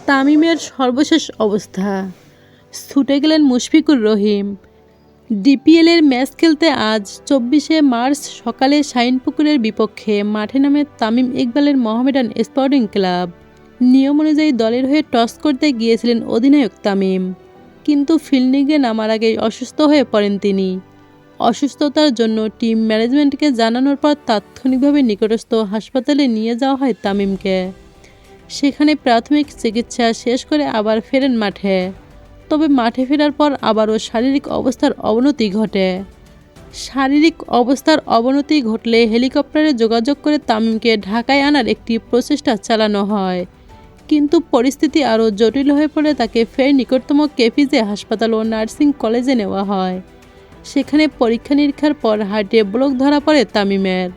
তামিমের সর্বশেষ অবস্থা। ছুটে গেলেন মুশফিকুর রহিম। ডিপিএলের ম্যাচ খেলতে আজ 24শে মার্চ সকালে শাহিনপুকুরের বিপক্ষে মাঠে নামে তামিম ইকবালের মোহামেডান স্পোর্টিং ক্লাব। নিয়ম অনুযায়ী দলের হয়ে টস করতে গিয়েছিলেন অধিনায়ক তামিম, কিন্তু ফিল্ডিংয়ে নামার আগেই অসুস্থ হয়ে পড়েন তিনি। অসুস্থতার জন্য টিম ম্যানেজমেন্টকে জানানোর পর তাৎক্ষণিকভাবে নিকটস্থ হাসপাতালে নিয়ে যাওয়া হয় তামিমকে। সেখানে প্রাথমিক চিকিৎসা শেষ করে আবার ফেরেন মাঠে। তবে মাঠে ফেরার পর আবারও শারীরিক অবস্থার অবনতি ঘটে। শারীরিক অবস্থার অবনতি ঘটলে হেলিকপ্টারে যোগাযোগ করে তামিমকে ঢাকায় আনার একটি প্রচেষ্টা চালানো হয়, কিন্তু পরিস্থিতি আরও জটিল হয়ে পড়ে তাকে ফের নিকটতম কেপিজে হাসপাতাল ও নার্সিং কলেজে নেওয়া হয়। সেখানে পরীক্ষা নিরীক্ষার পর হার্টে ব্লক ধরা পড়ে তামিমের।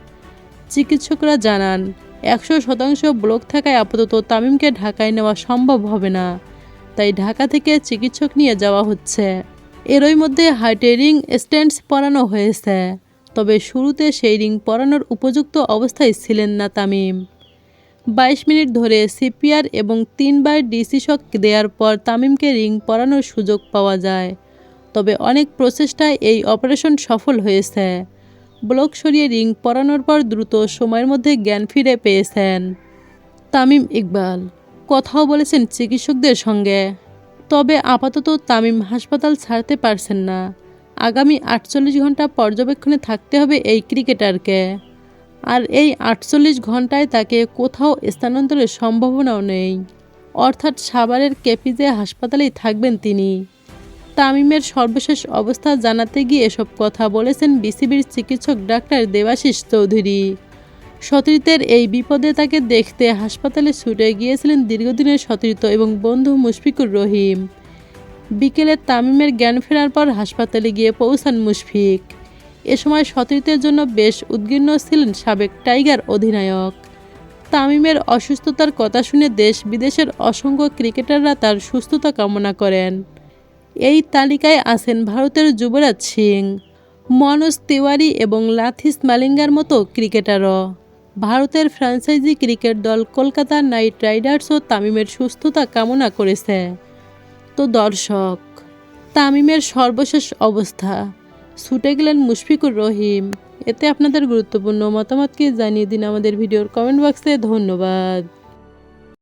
চিকিৎসকরা জানান 100% ব্লক থাকায় আপাতত তামিমকে ঢাকায় নেওয়া সম্ভব হবে না, তাই ঢাকা থেকে চিকিৎসক নিয়ে যাওয়া হচ্ছে। এরই মধ্যে হার্টে রিং স্ট্যান্ডস পরানো হয়েছে, তবে শুরুতে সেই রিং পরানোর উপযুক্ত অবস্থায় ছিলেন না তামিম। 22 মিনিট ধরে সিপিআর এবং 3 বার ডিসি শক দেওয়ার পর তামিমকে রিং পরানোর সুযোগ পাওয়া যায়। তবে অনেক প্রচেষ্টায় এই অপারেশন সফল হয়েছে। ব্লক সরিয়ে রিং পরানোর পর দ্রুত সময়ের মধ্যে জ্ঞান ফিরে পেয়েছেন তামিম ইকবাল। কথাও বলেছেন চিকিৎসকদের সঙ্গে। তবে আপাতত তামিম হাসপাতাল ছাড়তে পারছেন না। আগামী 48 ঘন্টা পর্যবেক্ষণে থাকতে হবে এই ক্রিকেটারকে। আর এই 48 ঘন্টায় তাকে কোথাও স্থানান্তরের সম্ভাবনাও নেই, অর্থাৎ সাভারের কেপিজে হাসপাতালেই থাকবেন তিনি। তামিমের সর্বশেষ অবস্থা জানাতে গিয়ে এসব কথা বলেছেন বিসিবির চিকিৎসক ডাক্তার দেবাশিস চৌধুরী। সতীর্থের এই বিপদে তাকে দেখতে হাসপাতালে ছুটে গিয়েছিলেন দীর্ঘদিনের সতীর্থ এবং বন্ধু মুশফিকুর রহিম। বিকেলে তামিমের জ্ঞান ফেরার পর হাসপাতালে গিয়ে পৌঁছান মুশফিক। এ সময় সতীর্থের জন্য বেশ উদ্বিগ্ন ছিলেন সাবেক টাইগার অধিনায়ক। তামিমের অসুস্থতার কথা শুনে দেশ বিদেশের অসংখ্য ক্রিকেটাররা তার সুস্থতা কামনা করেন। এই তালিকায় আছেন ভারতের যুবরাজ সিং, মনোজ তিওয়ারি এবং লাথিস মালিঙ্গার মতো ক্রিকেটারও। ভারতের ফ্র্যাঞ্চাইজি ক্রিকেট দল কলকাতা নাইট রাইডার্সও তামিমের সুস্থতা কামনা করেছে। তো দর্শক, তামিমের সর্বশেষ অবস্থা। ছুটে গেলেন মুশফিকুর রহিম। এতে আপনাদের গুরুত্বপূর্ণ মতামতকে জানিয়ে দিন আমাদের ভিডিওর কমেন্ট বক্সে। ধন্যবাদ।